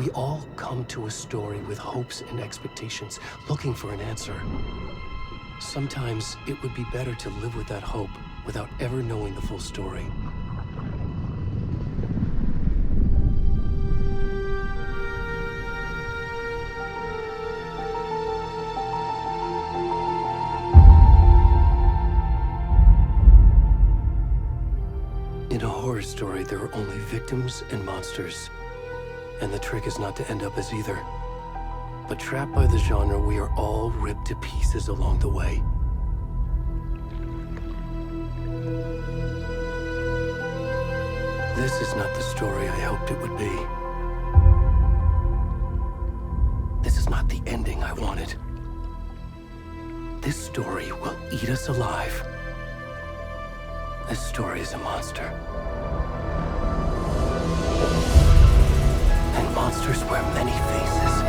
We all come to a story with hopes and expectations, looking for an answer. Sometimes it would be better to live with that hope without ever knowing the full story. In a horror story, there are only victims and monsters. And the trick is not to end up as either. But trapped by the genre, we are all ripped to pieces along the way. This is not the story I hoped it would be. This is not the ending I wanted. This story will eat us alive. This story is a monster. And monsters wear many faces.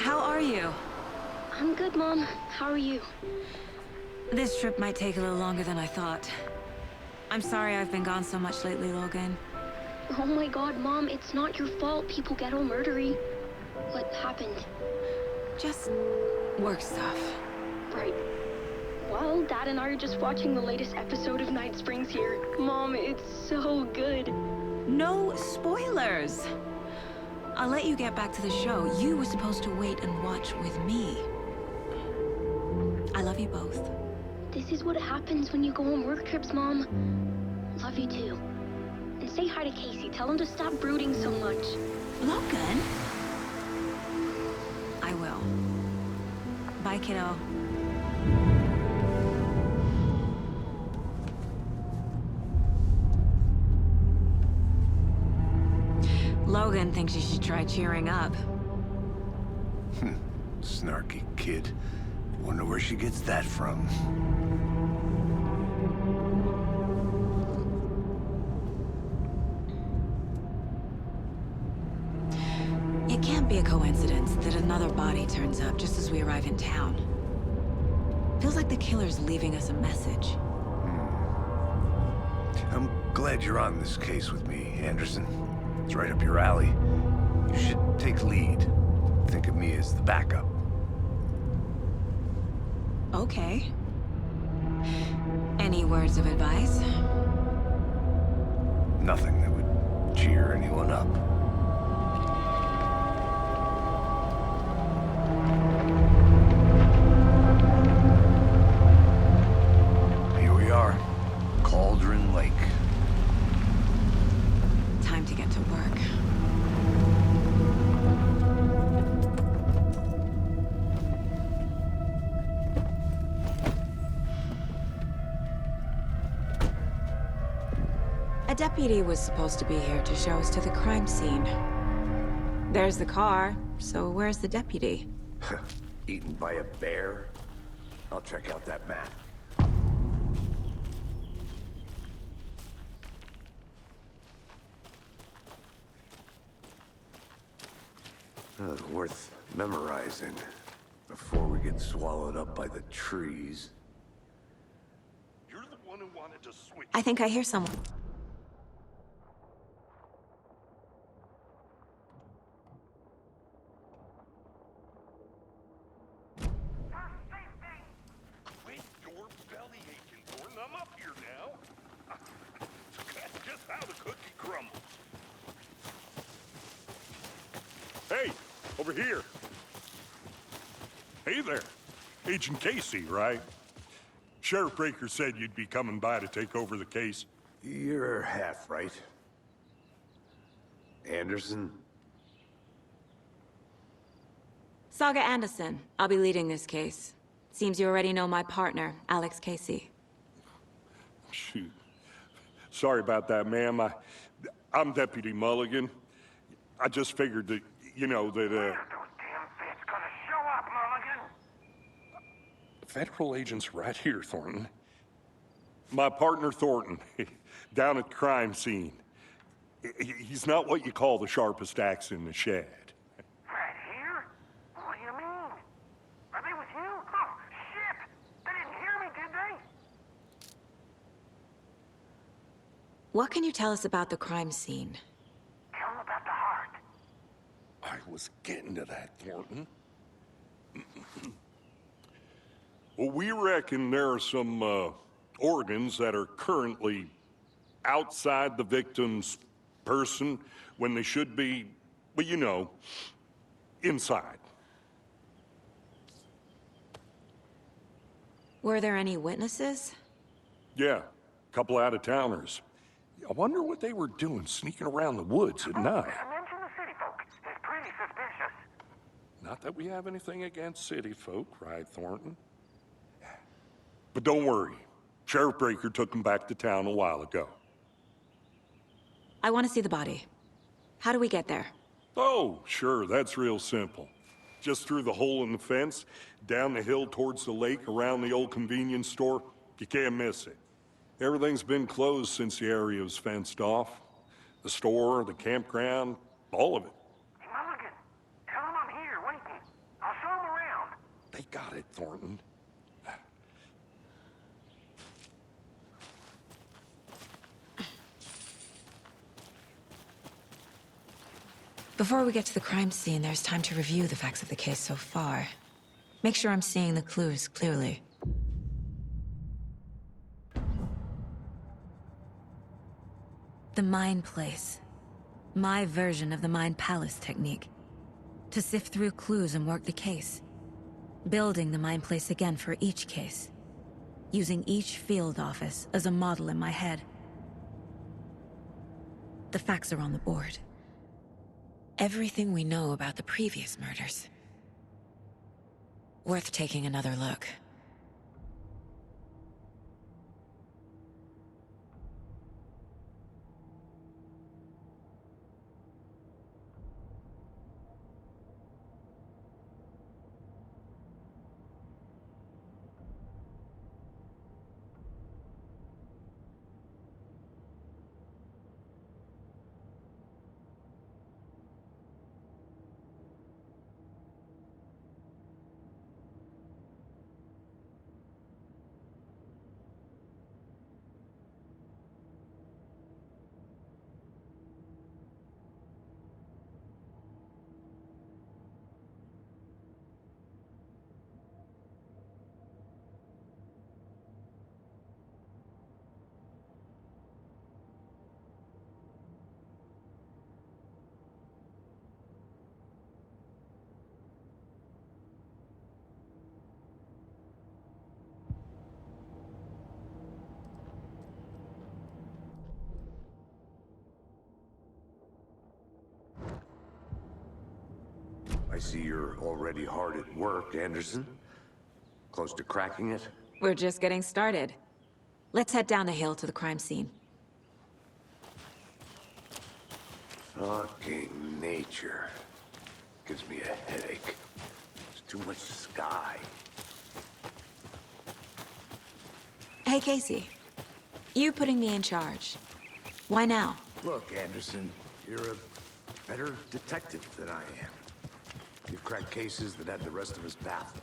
how are you? I'm good, Mom. How are you? This trip might take a little longer than I thought. I'm sorry I've been gone so much lately, Logan. Oh my god, Mom, it's not your fault people get all murdery. What happened? Just work stuff. Right. Well, Dad and I are just watching the latest episode of Night Springs here. Mom, it's so good. No spoilers! I'll let you get back to the show. You were supposed to wait and watch with me. I love you both. This is what happens when you go on work trips, Mom. Love you too. And say hi to Casey. Tell him to stop brooding so much. Logan? I will. Bye, kiddo. Logan thinks you should try cheering up. Snarky kid. Wonder where she gets that from. It can't be a coincidence that another body turns up just as we arrive in town. Feels like the killer's leaving us a message. I'm glad you're on this case with me, Anderson. It's right up your alley. You should take lead. Think of me as the backup. Okay. Any words of advice? Nothing that would cheer anyone up. Here we are. Cauldron Lake. Time to get to work. A deputy was supposed to be here to show us to the crime scene. There's the car, so where's the deputy? Eaten by a bear? I'll check out that map. Worth memorizing before we get swallowed up by the trees. You're the one who wanted to switch. I think I hear someone. Quit your belly aching, Gordon. I'm up here now. That's just how the cookie crumbles. Hey, over here. Hey there. Agent Casey, right? Sheriff Breaker said you'd be coming by to take over the case. You're half right. Anderson? Saga Anderson. I'll be leading this case. Seems you already know my partner, Alex Casey. Shoot. Sorry about that, ma'am. I'm Deputy Mulligan. I just figured that, you know, that, Where's those damn feds gonna show up, Mulligan? Federal agent's right here, Thornton. My partner, Thornton, down at the crime scene. He's not what you call the sharpest axe in the shed. Right here? What do you mean? Are they with you? Oh, shit! They didn't hear me, did they? What can you tell us about the crime scene? Tell them about the heart. I was getting to that, Thornton. Well, we reckon there are some organs that are currently outside the victim's person when they should be, well, you know, inside. Were there any witnesses? Yeah, a couple out-of-towners. I wonder what they were doing sneaking around the woods at night. Mention the city folk. It's pretty suspicious. Not that we have anything against city folk, right, Thornton? But don't worry. Sheriff Breaker took him back to town a while ago. I want to see the body. How do we get there? Oh, sure, that's real simple. Just through the hole in the fence, down the hill towards the lake, around the old convenience store. You can't miss it. Everything's been closed since the area was fenced off. The store, the campground, all of it. Hey, Mulligan, tell them I'm here waiting. it, Thornton. Before we get to the crime scene, there's time to review the facts of the case so far. Make sure I'm seeing the clues clearly. The Mind Place. My version of the Mind Palace technique. To sift through clues and work the case. Building the Mind Place again for each case. Using each field office as a model in my head. The facts are on the board. Everything we know about the previous murders. Worth taking another look. I see you're already hard at work, Anderson. Close to cracking it? We're just getting started. Let's head down the hill to the crime scene. Fucking nature. Gives me a headache. There's too much sky. Hey, Casey. You putting me in charge. Why now? Look, Anderson, you're a better detective than I am. You've cracked cases that had the rest of us baffled.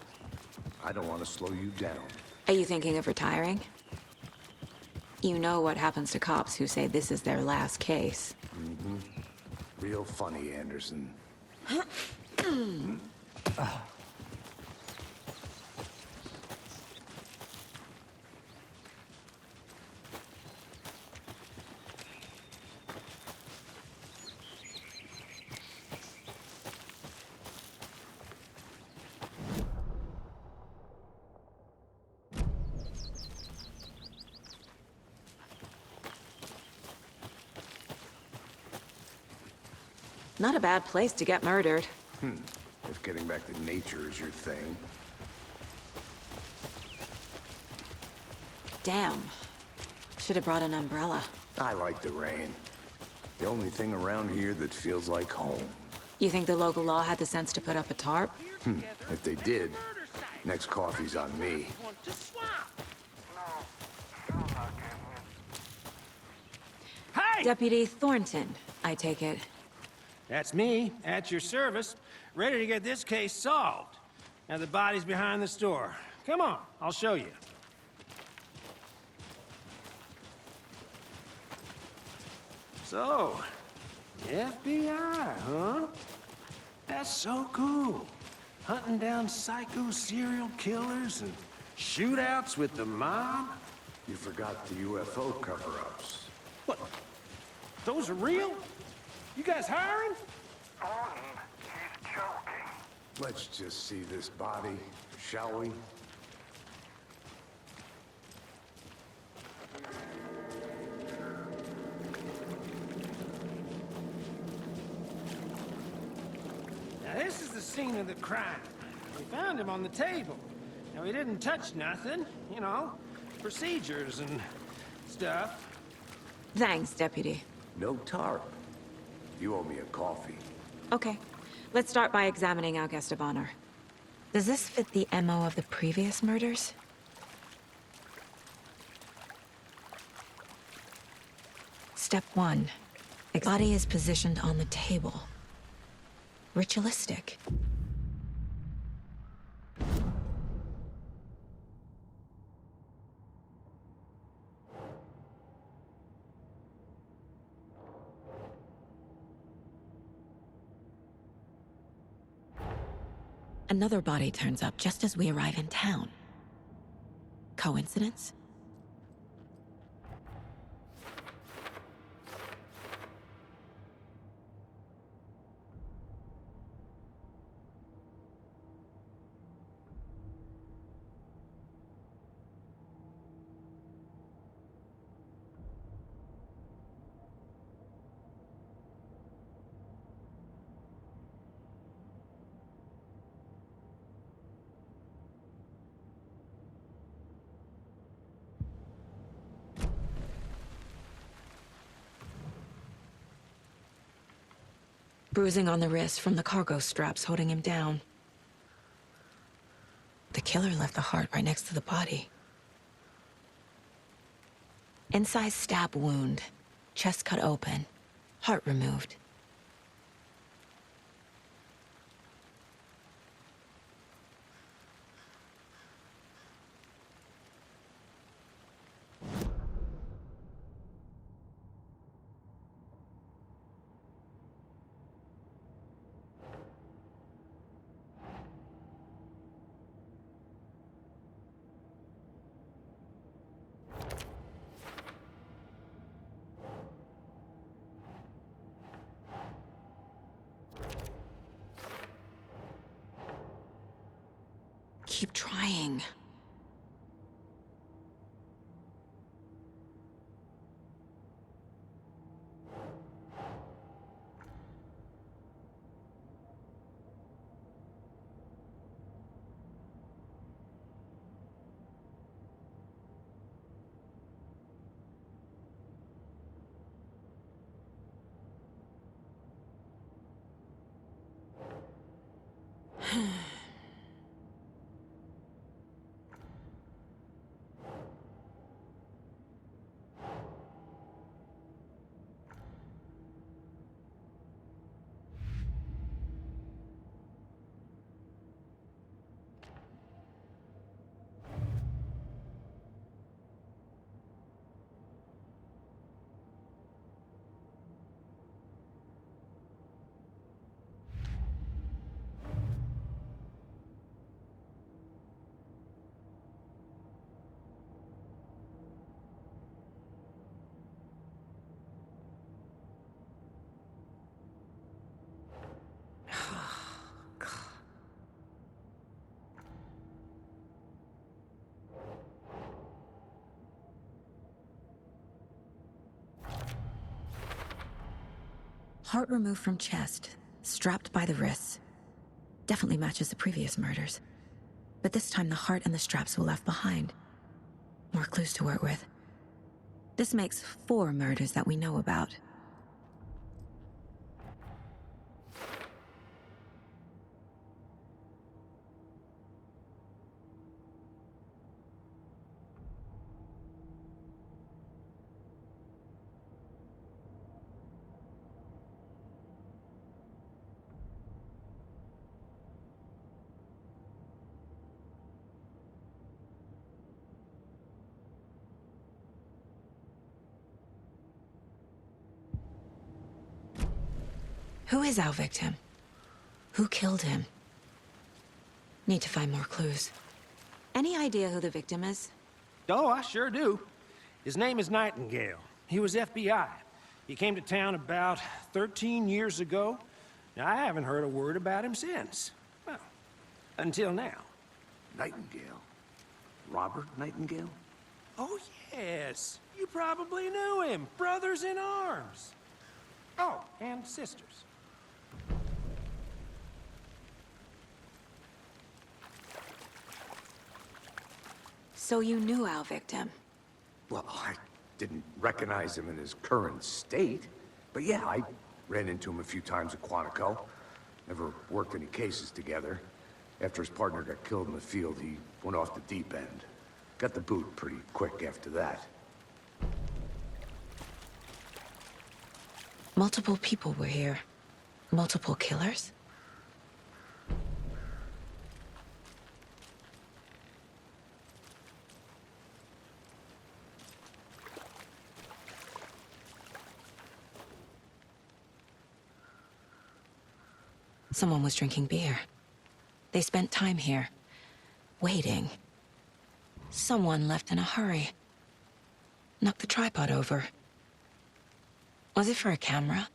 I don't want to slow you down. Are you thinking of retiring? You know what happens to cops who say this is their last case. Mm-hmm. Real funny, Anderson. Not a bad place to get murdered. If getting back to nature is your thing. Damn. Should have brought an umbrella. I like the rain. The only thing around here that feels like home. You think the local law had the sense to put up a tarp? If they did, next coffee's on me. Hey! Deputy Thornton, I take it. That's me, at your service, ready to get this case solved. Now the body's behind the store. Come on, I'll show you. So, FBI, huh? That's so cool. Hunting down psycho serial killers and shootouts with the mob. You forgot the UFO cover-ups. What? Those are real? You guys hiring? Thornton, he's joking. Let's just see this body, shall we? Now this is the scene of the crime. We found him on the table. Now he didn't touch nothing, you know, procedures and stuff. Thanks, Deputy. No tarp. You owe me a coffee. Okay. Let's start by examining our guest of honor. Does this fit the MO of the previous murders? Step 1. The body is positioned on the table. Ritualistic. Another body turns up just as we arrive in town. Coincidence? Bruising on the wrist from the cargo straps holding him down. The killer left the heart right next to the body. Incised stab wound, chest cut open, heart removed. Keep trying. Heart removed from chest, strapped by the wrists. Definitely matches the previous murders. But this time the heart and the straps were left behind. More clues to work with. This makes 4 murders that we know about. Who is our victim? Who killed him? Need to find more clues. Any idea who the victim is? Oh, I sure do. His name is Nightingale. He was FBI. He came to town about 13 years ago. Now, I haven't heard a word about him since. Well, until now. Nightingale? Robert Nightingale? Oh, yes. You probably knew him. Brothers in arms. Oh, and sisters. So you knew our victim? Well, I didn't recognize him in his current state. But yeah, I ran into him a few times at Quantico. Never worked any cases together. After his partner got killed in the field, he went off the deep end. Got the boot pretty quick after that. Multiple people were here. Multiple killers? Someone was drinking beer. They spent time here, waiting. Someone left in a hurry. Knocked the tripod over. Was it for a camera?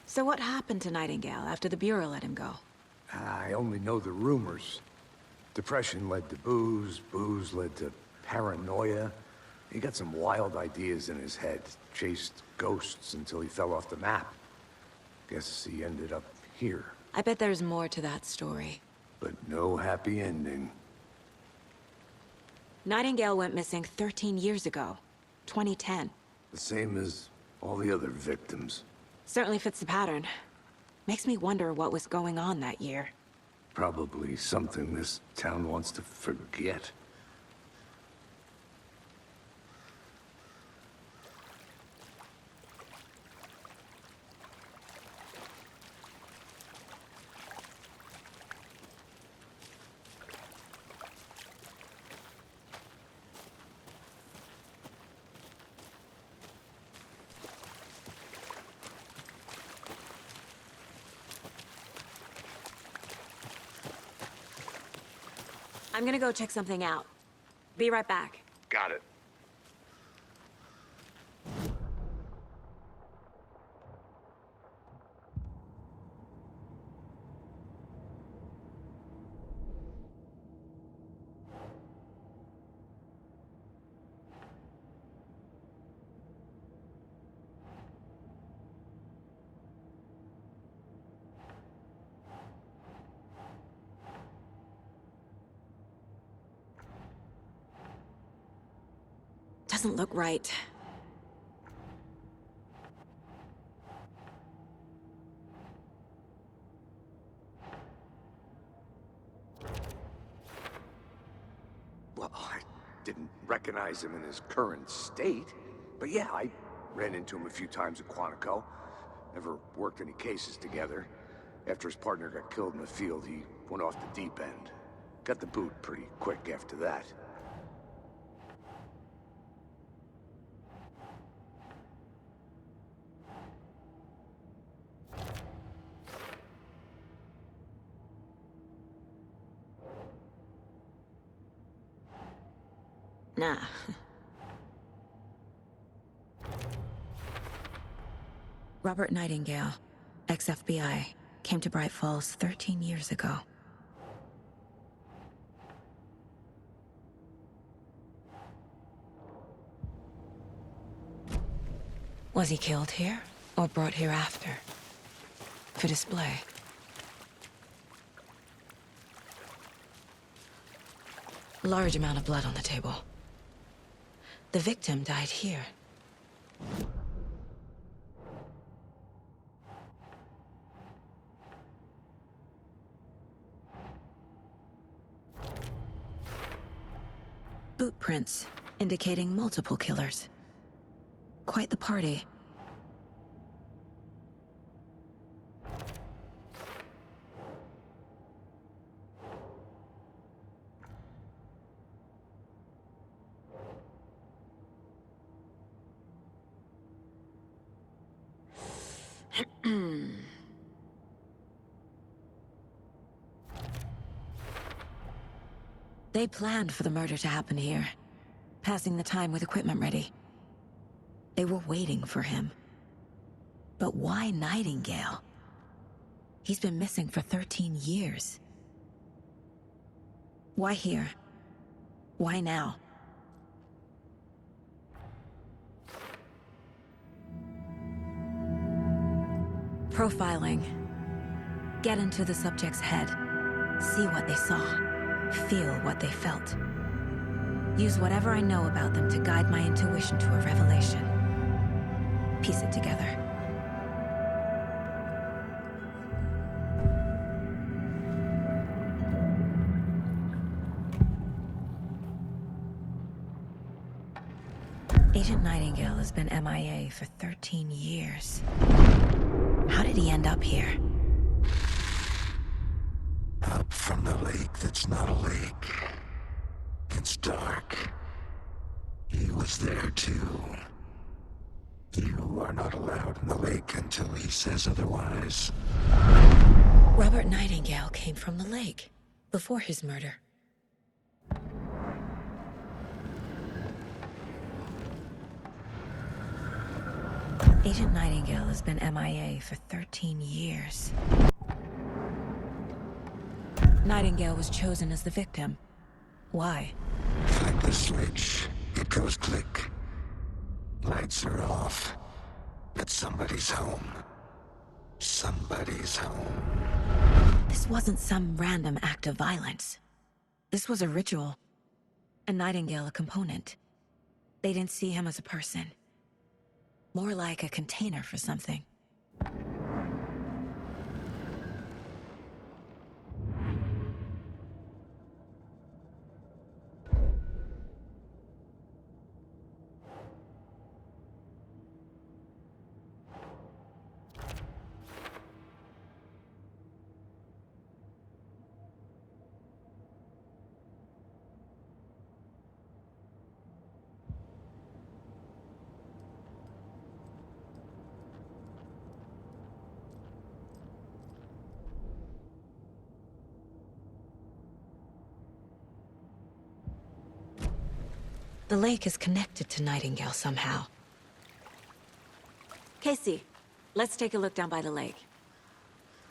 So what happened to Nightingale after the Bureau let him go? I only know the rumors. Depression led to booze, booze led to paranoia. He got some wild ideas in his head, chased ghosts until he fell off the map. Guess he ended up here. I bet there's more to that story. But no happy ending. Nightingale went missing 13 years ago, 2010. The same as all the other victims. Certainly fits the pattern. Makes me wonder what was going on that year. Probably something this town wants to forget. I'm gonna go check something out. Be right back. Got it. Doesn't look right. Well, I didn't recognize him in his current state. But yeah, I ran into him a few times at Quantico. Never worked any cases together. After his partner got killed in the field, he went off the deep end. Got the boot pretty quick after that. Nah. Robert Nightingale, ex-FBI, came to Bright Falls 13 years ago. Was he killed here, or brought here after? For display? Large amount of blood on the table. The victim died here. Boot prints, indicating multiple killers. Quite the party. They planned for the murder to happen here, passing the time with equipment ready. They were waiting for him. But why Nightingale? He's been missing for 13 years. Why here? Why now? Profiling. Get into the subject's head. See what they saw. Feel what they felt. Use whatever I know about them to guide my intuition to a revelation. Piece it together. Agent Nightingale has been MIA for 13 years. How did he end up here? Up from the lake that's not a lake. It's dark. He was there too. You are not allowed in the lake until he says otherwise. Robert Nightingale came from the lake before his murder. Agent Nightingale has been MIA for 13 years. Nightingale was chosen as the victim. Why? Like the switch, it goes click. Lights are off. But somebody's home. Somebody's home. This wasn't some random act of violence. This was a ritual. And Nightingale a component. They didn't see him as a person. More like a container for something. The lake is connected to Nightingale somehow. Casey, let's take a look down by the lake.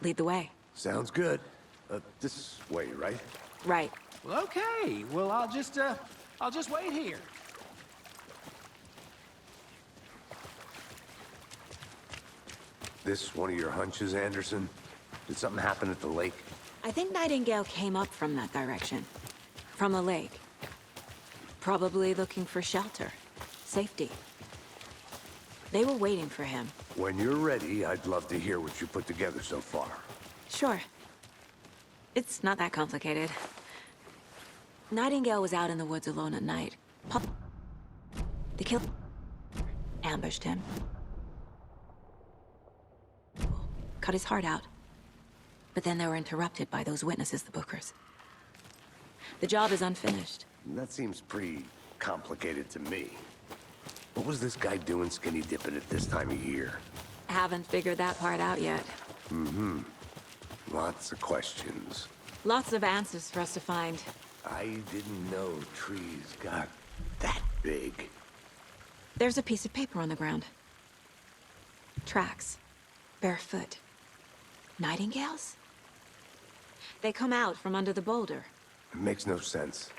Lead the way. Sounds good. This way, right? Right. Well, okay. Well, I'll just wait here. This one of your hunches, Anderson? Did something happen at the lake? I think Nightingale came up from that direction. From the lake. Probably looking for shelter. Safety. They were waiting for him. When you're ready, I'd love to hear what you put together so far. Sure. It's not that complicated. Nightingale was out in the woods alone at night. The killer ambushed him. Cut his heart out. But then they were interrupted by those witnesses, the Bookers. The job is unfinished. That seems pretty complicated to me. What was this guy doing skinny dipping at this time of year? Haven't figured that part out yet. Lots of questions. Lots of answers for us to find. I didn't know trees got that big. There's a piece of paper on the ground. Tracks. Barefoot. Nightingales? They come out from under the boulder. It makes no sense.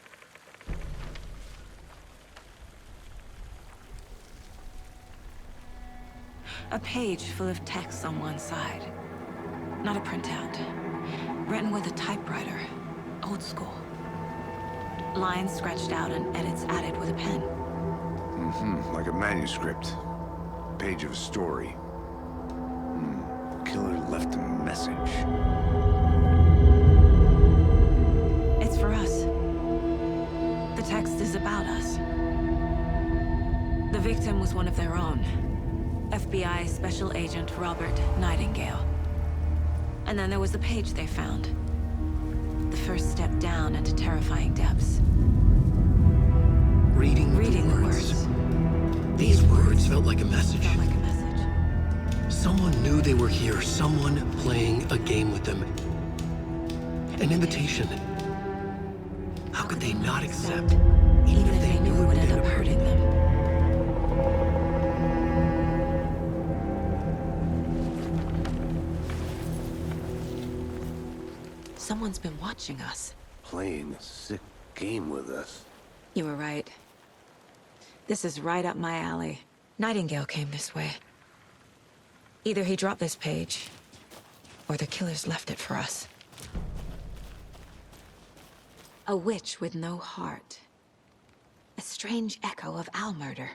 A page full of text on one side. Not a printout. Written with a typewriter. Old school. Lines scratched out and edits added with a pen. Like a manuscript. Page of a story. Killer left a message. It's for us. The text is about us. The victim was one of their own. FBI Special Agent Robert Nightingale. And then there was the page they found. The first step down into terrifying depths. Reading the the words. These words felt like a message. Felt like a message. Someone knew they were here, someone playing a game with them. An invitation. How could they not accept, Even if they knew it would end up hurting them. Someone's been watching us. Playing a sick game with us. You were right. This is right up my alley. Nightingale came this way. Either he dropped this page, or the killers left it for us. A witch with no heart. A strange echo of Al murder.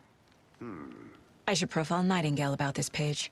I should profile Nightingale about this page.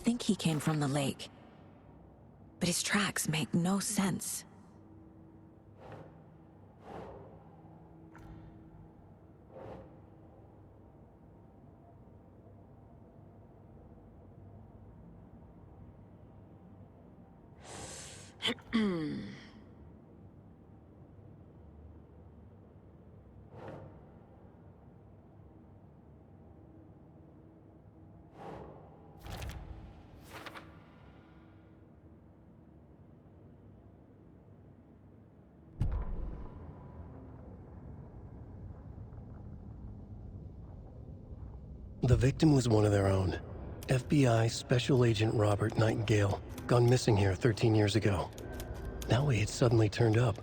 think he came from the lake. But his tracks make no sense. The victim was one of their own. FBI Special Agent Robert Nightingale, gone missing here 13 years ago. Now he had suddenly turned up,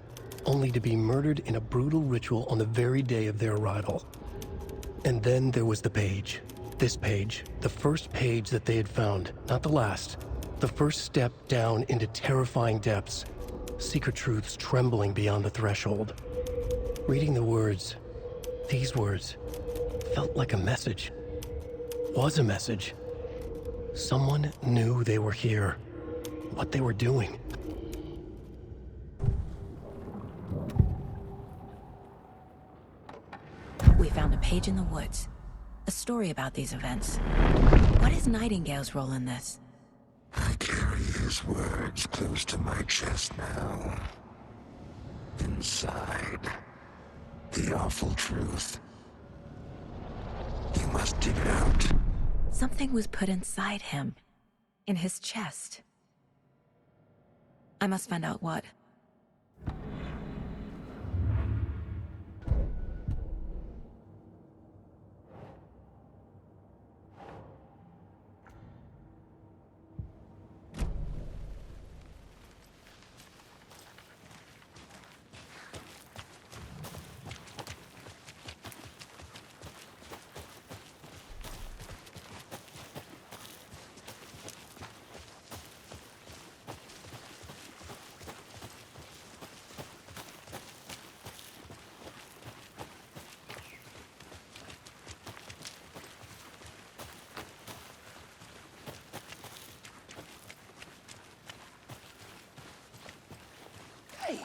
only to be murdered in a brutal ritual on the very day of their arrival. And then there was the page. This page, the first page that they had found, not the last. The first step down into terrifying depths. Secret truths trembling beyond the threshold. Reading the words, these words, felt like a message. Was a message. Someone knew they were here, what they were doing. We found a page in the woods. A story about these events. What is Nightingale's role in this? I carry his words close to my chest now. Inside, the awful truth. You must dig it out. Something was put inside him. In his chest. I must find out what. Hey,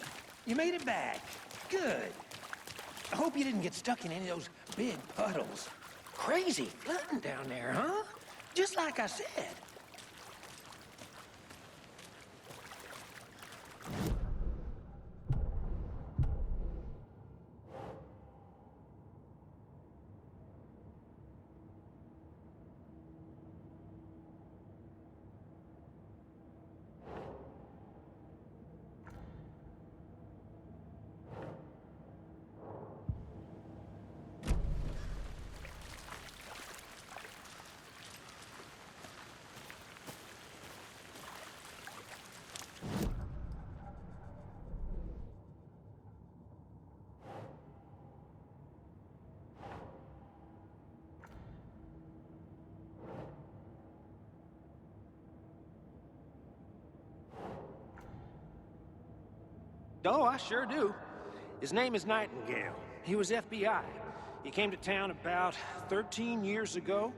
you made it back. Good. I hope you didn't get stuck in any of those big puddles. Crazy flooding down there, huh? Just like I said. Oh, I sure do. His name is Nightingale. He was FBI. He came to town about 13 years ago.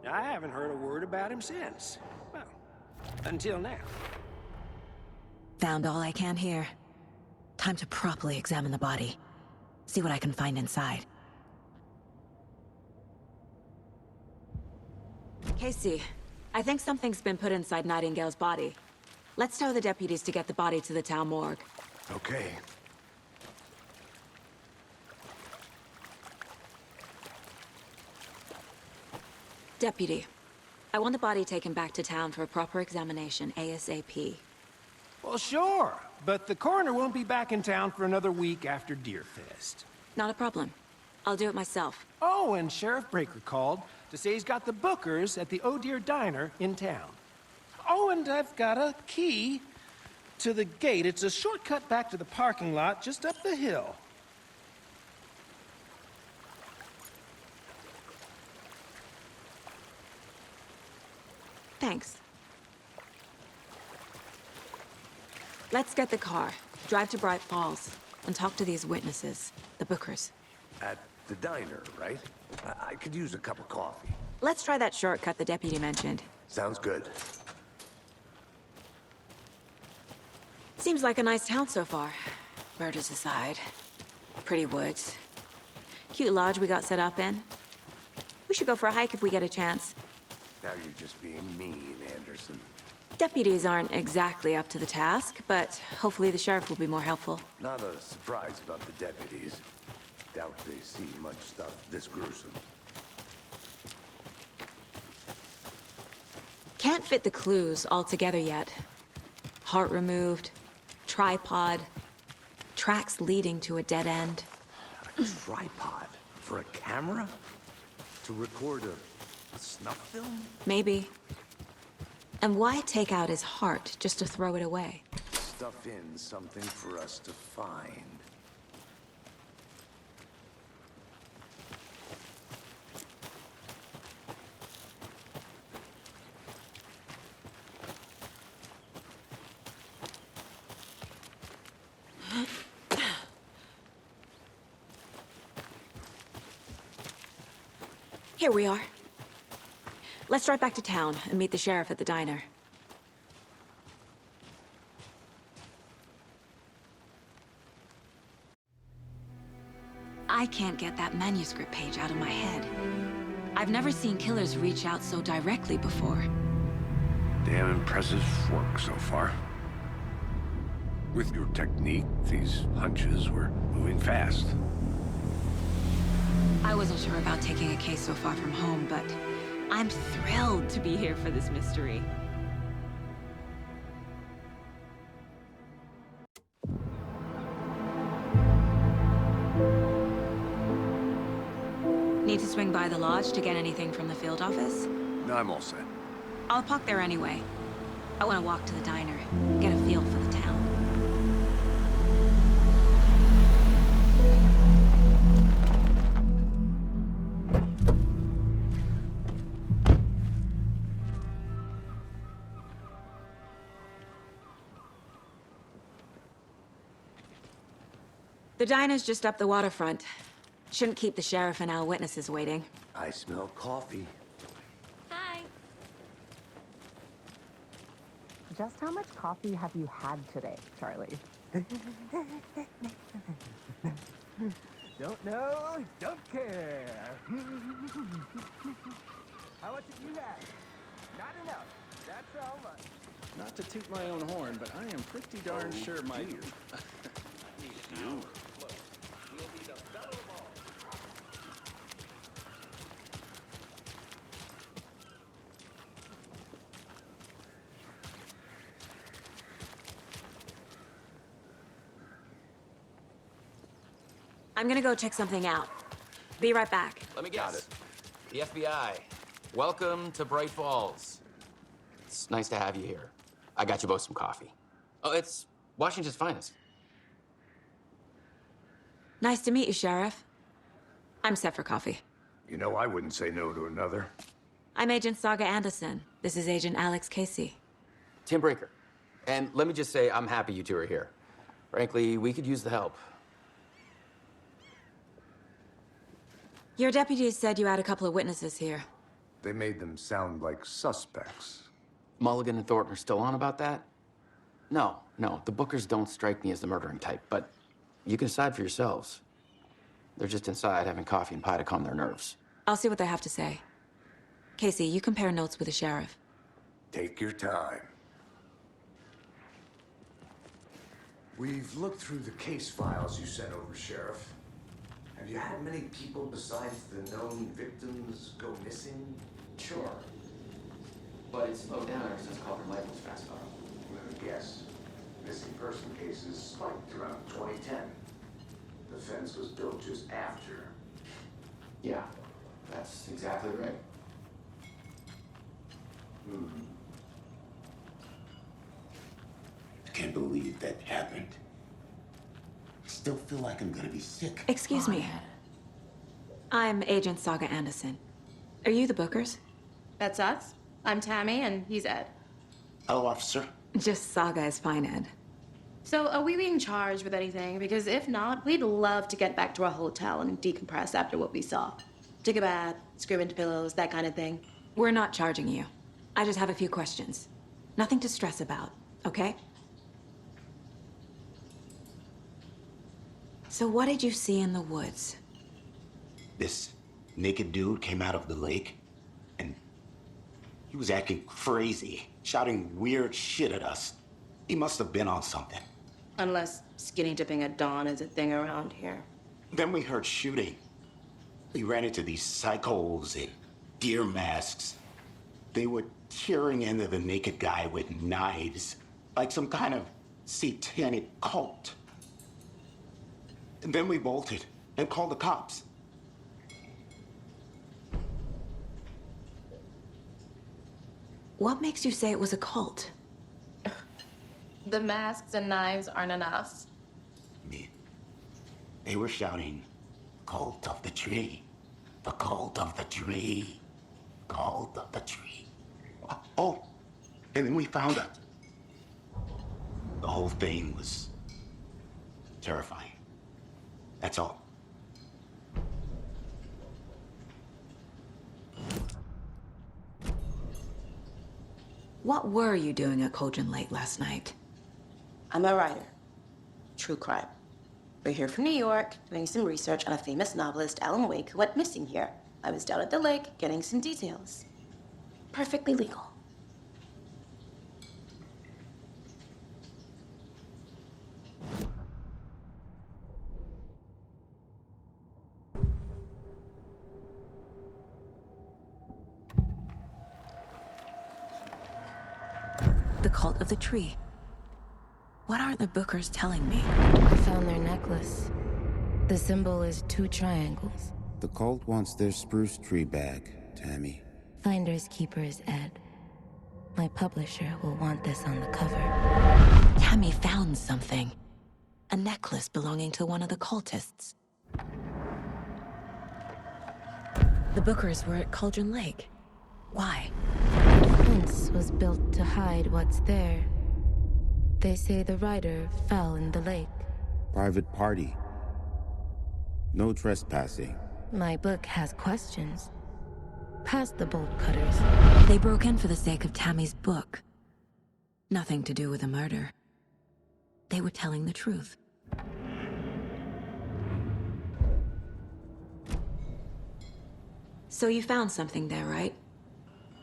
Now, I haven't heard a word about him since. Well, until now. Found all I can here. Time to properly examine the body. See what I can find inside. Casey, I think something's been put inside Nightingale's body. Let's tell the deputies to get the body to the town morgue. Okay. Deputy, I want the body taken back to town for a proper examination, ASAP. Well, sure. But the coroner won't be back in town for another week after Deerfest. Not a problem. I'll do it myself. Oh, and Sheriff Breaker called to say he's got the bookers at the Oh Dear Diner in town. Oh, and I've got a key to the gate. It's a shortcut back to the parking lot just up the hill. Thanks. Let's get the car, drive to Bright Falls, and talk to these witnesses, the bookers. At the diner, right? I could use a cup of coffee. Let's try that shortcut the deputy mentioned. Sounds good. Seems like a nice town so far. Murders aside. Pretty woods. Cute lodge we got set up in. We should go for a hike if we get a chance. Now you're just being mean, Anderson. Deputies aren't exactly up to the task, but hopefully the sheriff will be more helpful. Not a surprise about the deputies. Doubt they see much stuff this gruesome. Can't fit the clues all together yet. Heart removed, tripod, tracks leading to a dead end. A tripod? For a camera? To record a snuff film? Maybe. And why take out his heart just to throw it away? Stuff in something for us to find. Here we are. Let's drive back to town and meet the sheriff at the diner. I can't get that manuscript page out of my head. I've never seen killers reach out so directly before. Damn impressive work so far. With your technique, these hunches were moving fast. I wasn't sure about taking a case so far from home, but I'm thrilled to be here for this mystery. Need to swing by the lodge to get anything from the field office? No, I'm all set. I'll park there anyway. I want to walk to the diner, get a feel for the town. The diner's just up the waterfront. Shouldn't keep the sheriff and our witnesses waiting. I smell coffee. Hi. Just how much coffee have you had today, Charlie? Don't know, don't care. How much have you had? Not enough. That's how much. Not to toot my own horn, but I am pretty darn sure my... I'm gonna go check something out. Be right back. Let me guess. The FBI. Welcome to Bright Falls. It's nice to have you here. I got you both some coffee. Oh, it's Washington's finest. Nice to meet you, Sheriff. I'm set for coffee. You know, I wouldn't say no to another. I'm Agent Saga Anderson. This is Agent Alex Casey. Tim Breaker. And let me just say, I'm happy you two are here. Frankly, we could use the help. Your deputies said you had a couple of witnesses here. They made them sound like suspects. Mulligan and Thornton are still on about that? No, the Bookers don't strike me as the murdering type, but you can decide for yourselves. They're just inside having coffee and pie to calm their nerves. I'll see what they have to say. Casey, you compare notes with the sheriff. Take your time. We've looked through the case files you sent over, Sheriff. Have you had many people besides the known victims go missing? Sure. But it slowed down ever since Culver Light was fast car. Let me guess. Missing person cases spiked around 2010. The fence was built just after. Yeah, that's exactly right. I can't believe that happened. I still feel like I'm gonna be sick. Excuse me. I'm Agent Saga Anderson. Are you the Bookers? That's us. I'm Tammy, and he's Ed. Hello, officer. Just Saga is fine, Ed. So, are we being charged with anything? Because if not, we'd love to get back to our hotel and decompress after what we saw. Take a bath, scream into pillows, that kind of thing. We're not charging you. I just have a few questions. Nothing to stress about, okay? So what did you see in the woods? This naked dude came out of the lake, and he was acting crazy, shouting weird shit at us. He must have been on something. Unless skinny dipping at dawn is a thing around here. Then we heard shooting. We ran into these psychos in deer masks. They were tearing into the naked guy with knives, like some kind of satanic cult. And then we bolted and called the cops. What makes you say it was a cult? The masks and knives aren't enough. They were shouting, "Cult of the tree, the cult of the tree, cult of the tree." Oh, and then we found out. The whole thing was terrifying. That's all. What were you doing at Cauldron Lake last night? I'm a writer. True crime. We're here from New York, doing some research on a famous novelist, Alan Wake, who went missing here. I was down at the lake, getting some details. Perfectly legal. The cult of the tree. What aren't the Bookers telling me? I found their necklace. The symbol is 2 triangles. The cult wants their spruce tree back, Tammy. Finders keepers, Ed. My publisher will want this on the cover. Tammy found something. A necklace belonging to one of the cultists. The Bookers were at Cauldron Lake. Why? The fence was built to hide what's there. They say the writer fell in the lake. Private party. No trespassing. My book has questions. Past the bolt cutters. They broke in for the sake of Tammy's book. Nothing to do with a murder. They were telling the truth. So you found something there, right?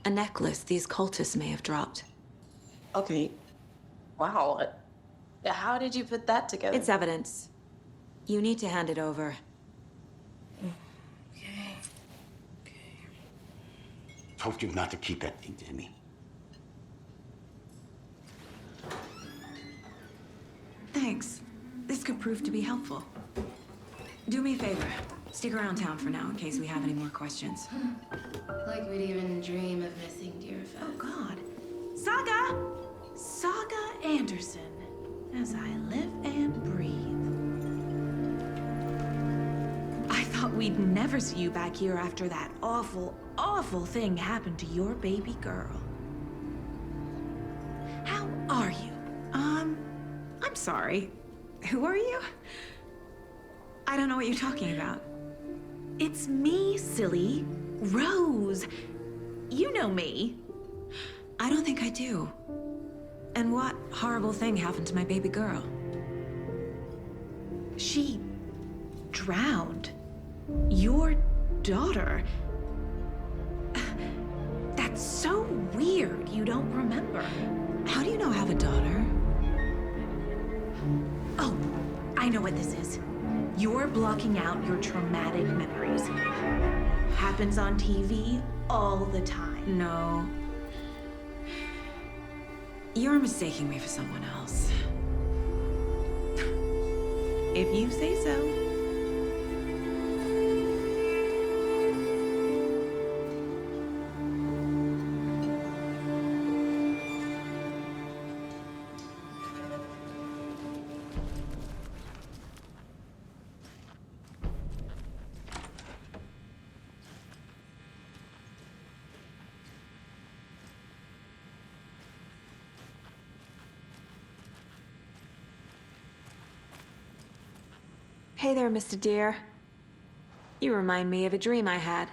A necklace these cultists may have dropped. Okay. Wow. How did you put that together? It's evidence. You need to hand it over. Told you not to keep that thing, Tammy. Thanks. This could prove to be helpful. Do me a favor. Stick around town for now in case we have any more questions. Like we'd even dream of missing dear Fez. Oh, God. Saga! Saga Anderson. As I live and breathe. I thought we'd never see you back here after that awful, awful thing happened to your baby girl. How are you? I'm sorry. Who are you? I don't know what you're talking about. It's me, silly. Rose. You know me. I don't think I do. And what horrible thing happened to my baby girl? She drowned. Your daughter. That's so weird you don't remember. How do you know I have a daughter? Oh, I know what this is. You're blocking out your traumatic memories. Happens on TV all the time. No. You're mistaking me for someone else. If you say so. Hey there, Mr. Deer. You remind me of a dream I had.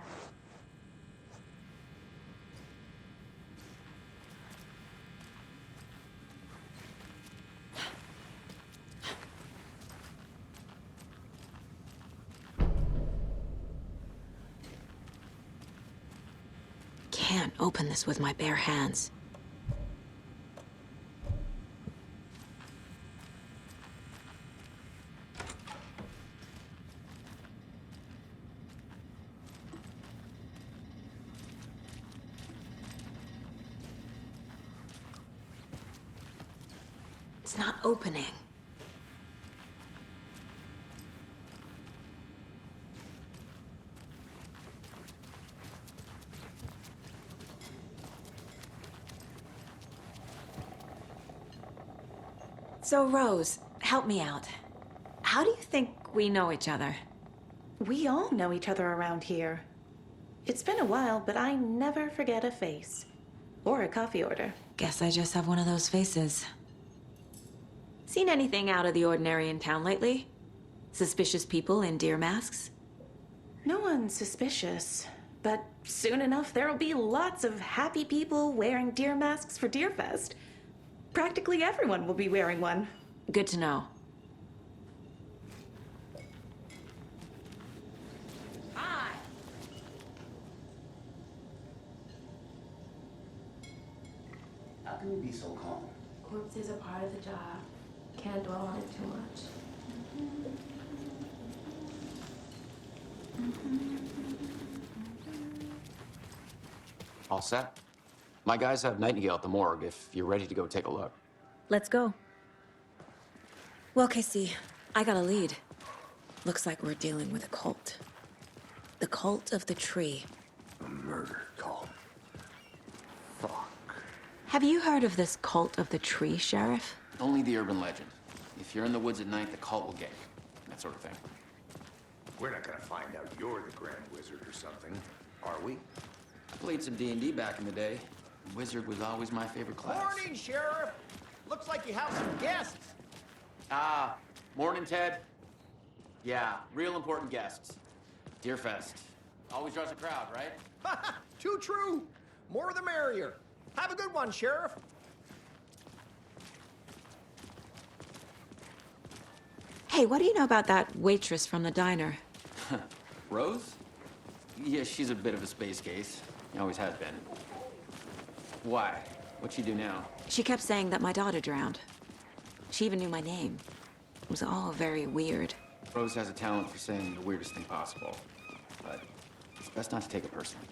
can't open this with my bare hands. It's not opening. So, Rose, help me out. How do you think we know each other? We all know each other around here. It's been a while, but I never forget a face. Or a coffee order. Guess I just have one of those faces. Seen anything out of the ordinary in town lately? Suspicious people in deer masks? No one's suspicious. But soon enough, there'll be lots of happy people wearing deer masks for Deerfest. Practically everyone will be wearing one. Good to know. Hi. How can you be so calm? Corpses are part of the job. Can't dwell on it too much. All set? My guys have Nightingale at the morgue if you're ready to go take a look. Let's go. Well, Casey, I got a lead. Looks like we're dealing with a cult. The cult of the tree. A murder cult. Fuck. Have you heard of this cult of the tree, Sheriff? Only the urban legend. If you're in the woods at night, the cult will get you. That sort of thing. We're not gonna find out you're the Grand Wizard or something, are we? I played some D&D back in the day. Wizard was always my favorite class. Morning, Sheriff. Looks like you have some guests. Ah, morning, Ted. Yeah, real important guests. Deerfest. Always draws a crowd, right? Too true. More the merrier. Have a good one, Sheriff. Hey, what do you know about that waitress from the diner? Rose? Yeah, she's a bit of a space case. Always has been. Why? What'd she do now? She kept saying that my daughter drowned. She even knew my name. It was all very weird. Rose has a talent for saying the weirdest thing possible. But it's best not to take it personally.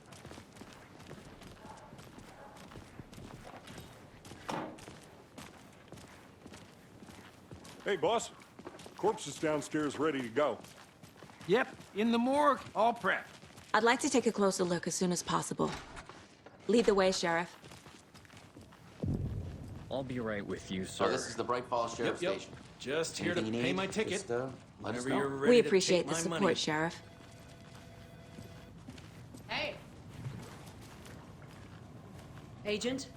Hey, boss. Corpse is downstairs ready to go. Yep, in the morgue, all prepped. I'd like to take a closer look as soon as possible. Lead the way, Sheriff. I'll be right with you, sir. So this is the Bright Falls Sheriff Station. Just here to Anything you pay need, my ticket. just, let us Whenever know. you're ready We to appreciate take the my support, money. Sheriff. Hey. Agent?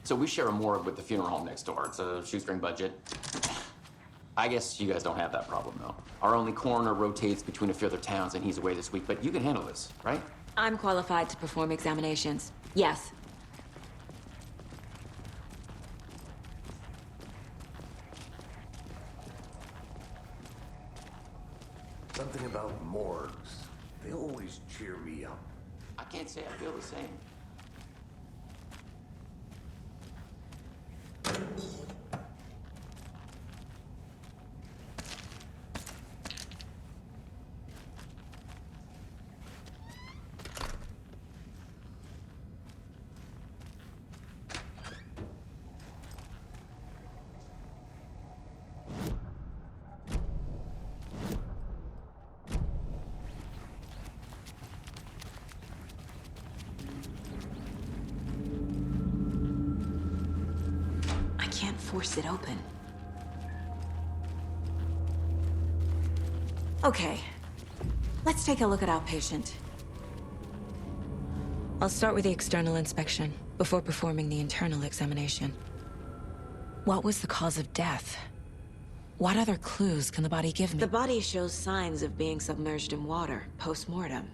So we share a morgue with the funeral home next door. It's a shoestring budget. I guess you guys don't have that problem, though. Our only coroner rotates between a few other towns, and he's away this week. But you can handle this, right? I'm qualified to perform examinations. Yes. Something about morgues. They always cheer me up. I can't say I feel the same. I can't force it open. Okay. Let's take a look at our patient. I'll start with the external inspection before performing the internal examination. What was the cause of death? What other clues can the body give me? The body shows signs of being submerged in water post-mortem.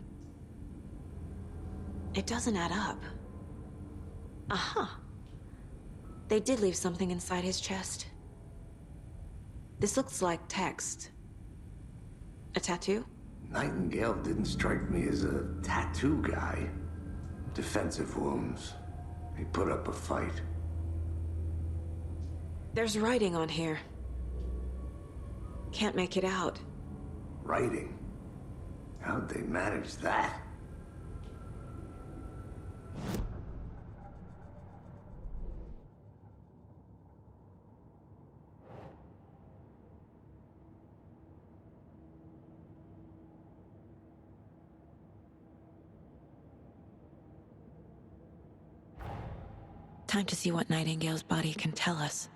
It doesn't add up. Aha. They did leave something inside his chest. This looks like text. A tattoo? Nightingale didn't strike me as a tattoo guy. Defensive wounds. He put up a fight. There's writing on here. Can't make it out. Writing? How'd they manage that? Time to see what Nightingale's body can tell us.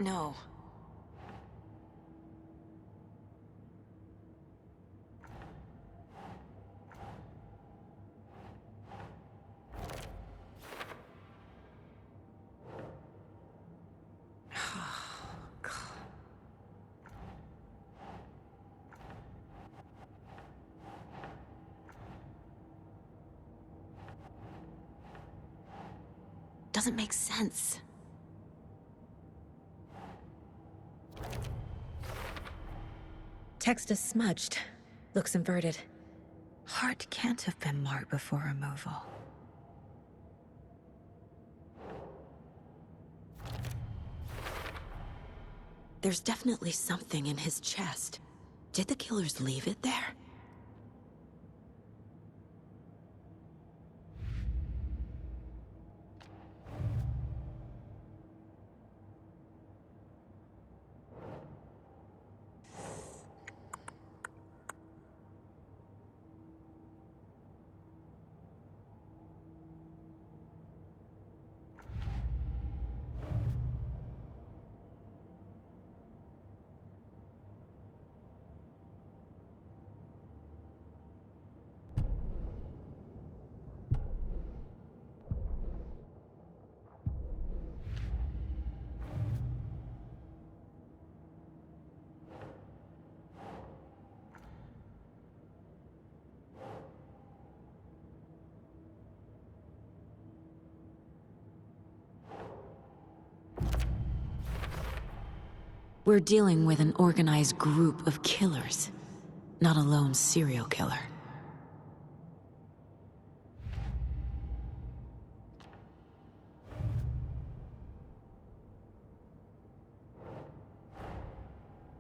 No. Doesn't make sense. Text is smudged. Looks inverted. Heart can't have been marked before removal. There's definitely something in his chest. Did the killers leave it there? We're dealing with an organized group of killers, not a lone serial killer.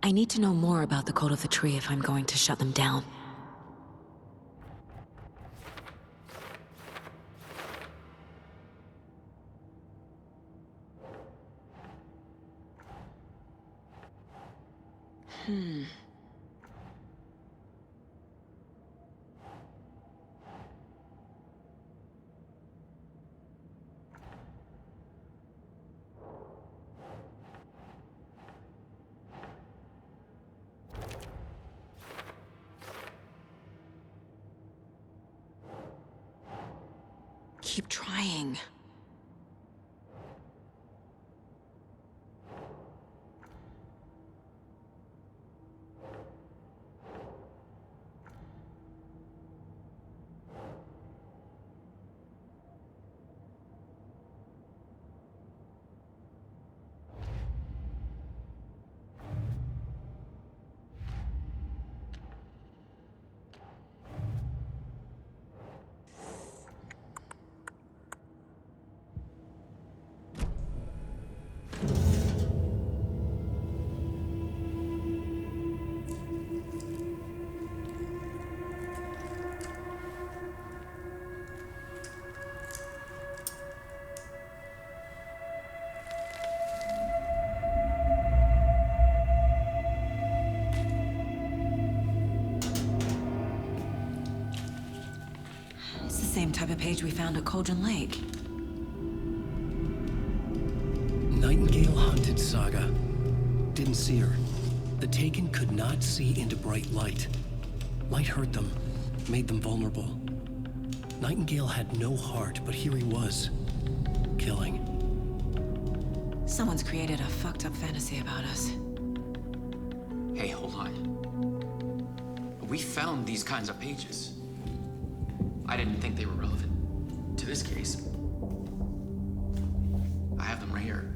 I need to know more about the Code of the Tree if I'm going to shut them down. Keep trying. same type of page we found at Cauldron Lake. Nightingale hunted Saga. Didn't see her. The Taken could not see into bright light. Light hurt them, made them vulnerable. Nightingale had no heart, but here he was, killing. Someone's created a fucked up fantasy about us. Hey, hold on. We found these kinds of pages. I didn't think they were relevant to this case. I have them right here.